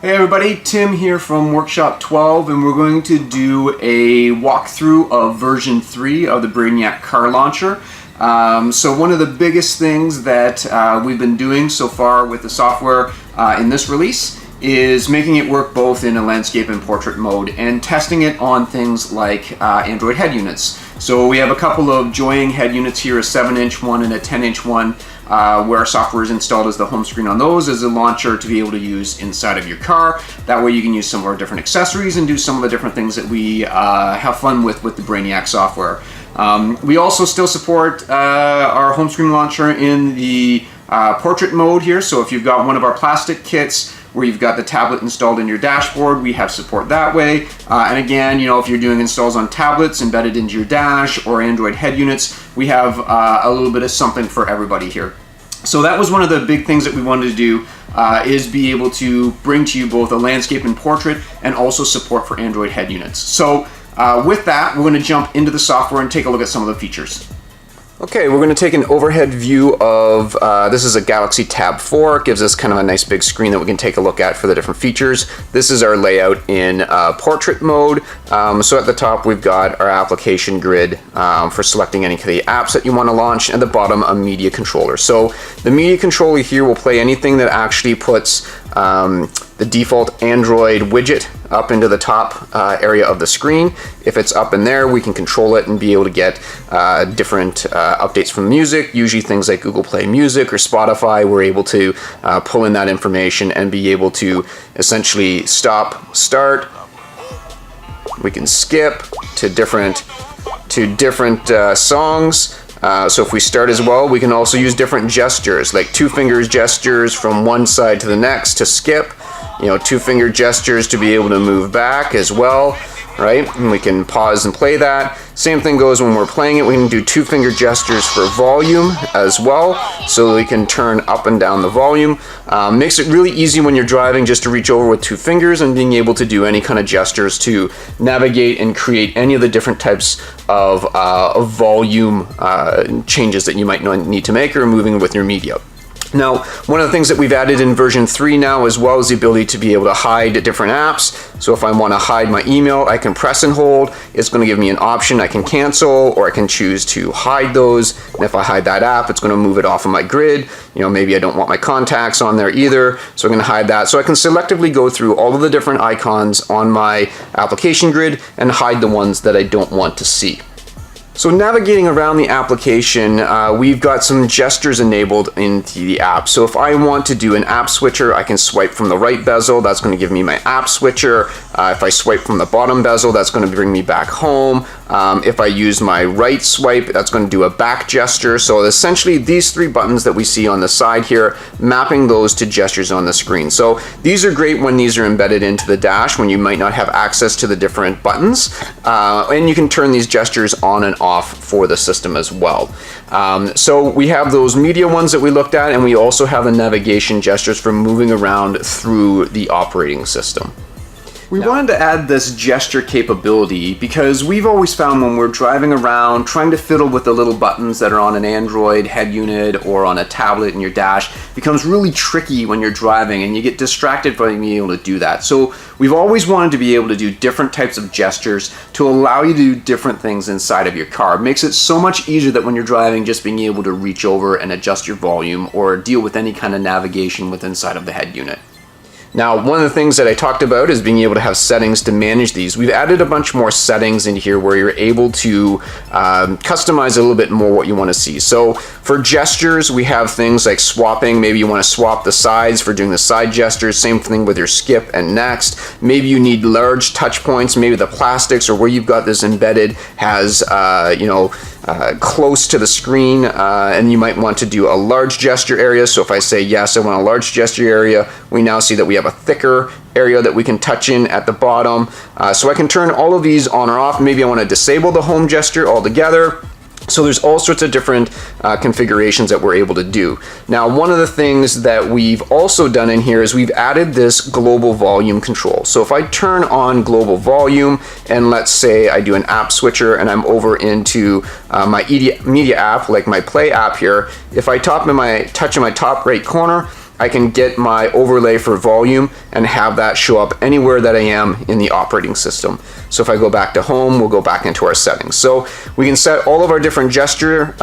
Hey everybody, Tim here from Workshop 12, and we're going to do a walkthrough of version 3 of the Brainiac car launcher. So one of the biggest things that we've been doing so far with the software in this release is making it work both in a landscape and portrait mode and testing it on things like Android head units. So we have a couple of Joying head units here, a 7-inch one and a 10-inch one, where our software is installed as the home screen on those as a launcher to be able to use inside of your car. That way you can use some of our different accessories and do some of the different things that we have fun with the Brainiac software. We also still support our home screen launcher in the portrait mode here. So if you've got one of our plastic kits where you've got the tablet installed in your dashboard, we have support that way. And again, you know, if you're doing installs on tablets embedded into your dash or Android head units, we have a little bit of something for everybody here. So that was one of the big things that we wanted to do, is be able to bring to you both a landscape and portrait and also support for Android head units. So with that, we're going to jump into the software and take a look at some of the features. Okay, we're going to take an overhead view of, this is a Galaxy Tab 4. It gives us kind of a nice big screen that we can take a look at for the different features. This is our layout in portrait mode. So at the top we've got our application grid for selecting any of the apps that you want to launch, and at the bottom a media controller. So the media controller here will play anything that actually puts the default Android widget up into the top area of the screen. If it's up in there, we can control it and be able to get different updates from music, usually things like Google Play Music or Spotify. We're able to pull in that information and be able to essentially stop, start. We can skip to different songs. So if we start as well, we can also use different gestures, like 2-finger gestures from one side to the next to skip, you know, 2-finger gestures to be able to move back as well, right? And we can pause and play that. Same thing goes when we're playing it. We can do 2-finger gestures for volume as well, so we can turn up and down the volume. Makes it really easy when you're driving just to reach over with 2 fingers and being able to do any kind of gestures to navigate and create any of the different types of volume changes that you might need to make or moving with your media. Now, one of the things that we've added in version 3 now as well is the ability to be able to hide different apps. So if I want to hide my email, I can press and hold. It's going to give me an option. I can cancel, or I can choose to hide those. And if I hide that app, it's going to move it off of my grid. You know, maybe I don't want my contacts on there either, so I'm going to hide that. So I can selectively go through all of the different icons on my application grid and hide the ones that I don't want to see. So navigating around the application, we've got some gestures enabled into the app. So if I want to do an app switcher, I can swipe from the right bezel. That's going to give me my app switcher. If I swipe from the bottom bezel, that's going to bring me back home. If I use my right swipe, that's going to do a back gesture. So essentially these 3 buttons that we see on the side here, mapping those to gestures on the screen. So these are great when these are embedded into the dash, when you might not have access to the different buttons. And you can turn these gestures on and off for the system as well. So we have those media ones that we looked at, and we also have the navigation gestures for moving around through the operating system. We wanted to add this gesture capability because we've always found when we're driving around trying to fiddle with the little buttons that are on an Android head unit or on a tablet in your dash becomes really tricky when you're driving, and you get distracted by being able to do that. So we've always wanted to be able to do different types of gestures to allow you to do different things inside of your car. It makes it so much easier that when you're driving, just being able to reach over and adjust your volume or deal with any kind of navigation with inside of the head unit. Now, one of the things that I talked about is being able to have settings to manage these. We've added a bunch more settings in here where you're able to customize a little bit more what you want to see. So for gestures, we have things like swapping. Maybe you want to swap the sides for doing the side gestures. Same thing with your skip and next. Maybe you need large touch points. Maybe the plastics or where you've got this embedded has, close to the screen, and you might want to do a large gesture area. So if I say yes, I want a large gesture area, we now see that we have a thicker area that we can touch in at the bottom. So I can turn all of these on or off. Maybe I want to disable the home gesture altogether. So there's all sorts of different configurations that we're able to do. Now, one of the things that we've also done in here is we've added this global volume control. So if I turn on global volume, and let's say I do an app switcher and I'm over into my media app, like my Play app here, if I touch in my top right corner, I can get my overlay for volume and have that show up anywhere that I am in the operating system. So if I go back to home, we'll go back into our settings. So we can set all of our different gesture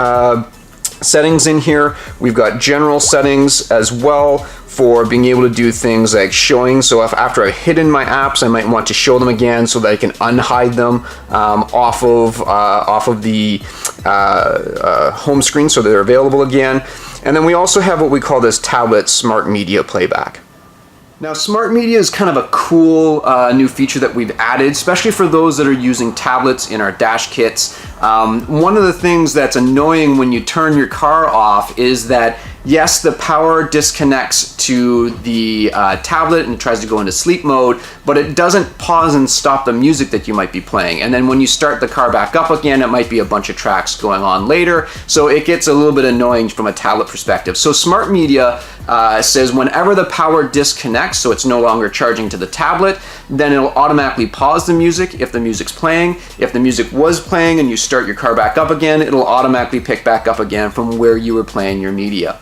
settings in here. We've got general settings as well for being able to do things like showing. So if after I've hidden my apps, I might want to show them again so that I can unhide them off of the home screen so they're available again. And then we also have what we call this tablet smart media playback. Now, smart media is kind of a cool new feature that we've added, especially for those that are using tablets in our dash kits. One of the things that's annoying when you turn your car off is that, yes, the power disconnects to the tablet and tries to go into sleep mode, but it doesn't pause and stop the music that you might be playing. And then when you start the car back up again, it might be a bunch of tracks going on later, so it gets a little bit annoying from a tablet perspective. So smart media says whenever the power disconnects, so it's no longer charging to the tablet, then it'll automatically pause the music if the music's playing. If the music was playing and you start your car back up again, it'll automatically pick back up again from where you were playing your media.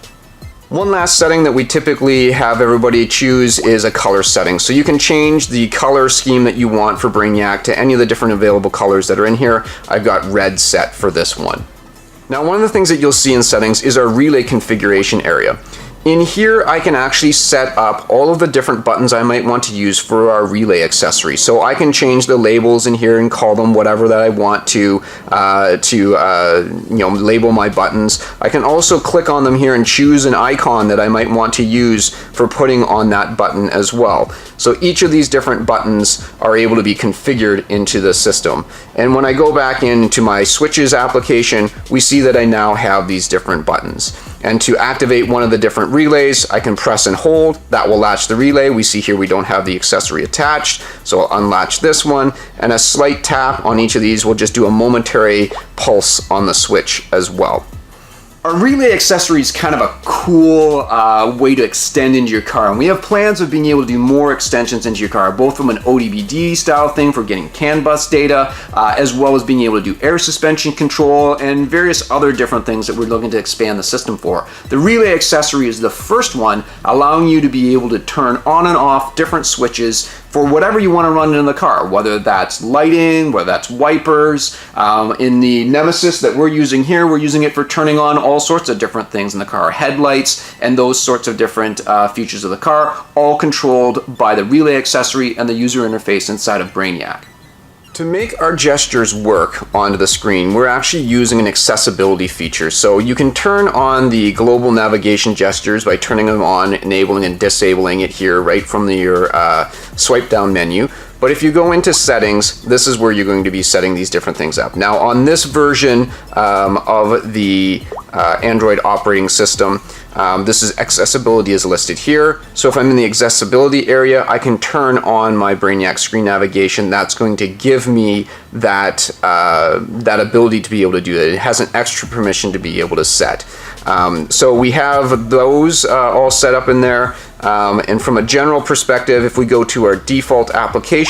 One last setting that we typically have everybody choose is a color setting. So you can change the color scheme that you want for Brainiac to any of the different available colors that are in here. I've got red set for this one. Now, one of the things that you'll see in settings is our relay configuration area. In here, I can actually set up all of the different buttons I might want to use for our relay accessory. So I can change the labels in here and call them whatever that I want to label my buttons. I can also click on them here and choose an icon that I might want to use for putting on that button as well. So each of these different buttons are able to be configured into the system. And when I go back into my switches application, we see that I now have these different buttons. And to activate one of the different relays, I can press and hold. That will latch the relay. We see here we don't have the accessory attached, so I'll unlatch this one, and a slight tap on each of these will just do a momentary pulse on the switch as well. Our relay accessory is kind of a cool way to extend into your car, and we have plans of being able to do more extensions into your car, both from an ODBD style thing for getting CAN bus data, as well as being able to do air suspension control and various other different things that we're looking to expand the system for. The relay accessory is the first one, allowing you to be able to turn on and off different switches for whatever you want to run in the car, whether that's lighting, whether that's wipers. In the Nemesis that we're using here, we're using it for turning on all sorts of different things in the car, headlights and those sorts of different features of the car, all controlled by the relay accessory and the user interface inside of Brainiac. To make our gestures work onto the screen, we're actually using an accessibility feature. So you can turn on the global navigation gestures by turning them on, enabling and disabling it here right from your swipe down menu. But if you go into settings, this is where you're going to be setting these different things up. Now, on this version of the Android operating system, this is accessibility is listed here. So if I'm in the accessibility area, I can turn on my Brainiac screen navigation. That's going to give me that ability to be able to do that. It has an extra permission to be able to set. So we have those all set up in there. And from a general perspective, if we go to our default applications,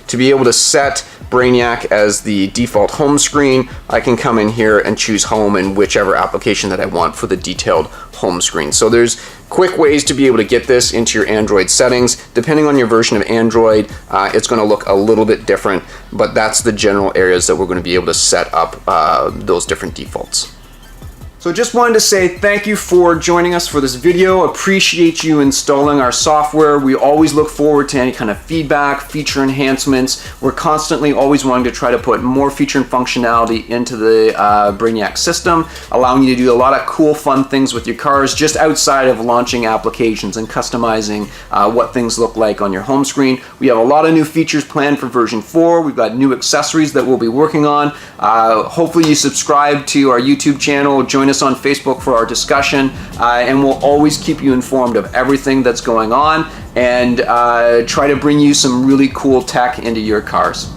to be able to set Brainiac as the default home screen, I can come in here and choose home in whichever application that I want for the detailed home screen. So there's quick ways to be able to get this into your Android settings. Depending on your version of Android, it's going to look a little bit different, but that's the general areas that we're going to be able to set up those different defaults. So just wanted to say thank you for joining us for this video. Appreciate you installing our software. We always look forward to any kind of feedback, feature enhancements. We're constantly always wanting to try to put more feature and functionality into the Brainiac system, allowing you to do a lot of cool, fun things with your cars just outside of launching applications and customizing what things look like on your home screen. We have a lot of new features planned for version 4. We've got new accessories that we'll be working on. Hopefully you subscribe to our YouTube channel, join us on Facebook for our discussion, and we'll always keep you informed of everything that's going on and try to bring you some really cool tech into your cars.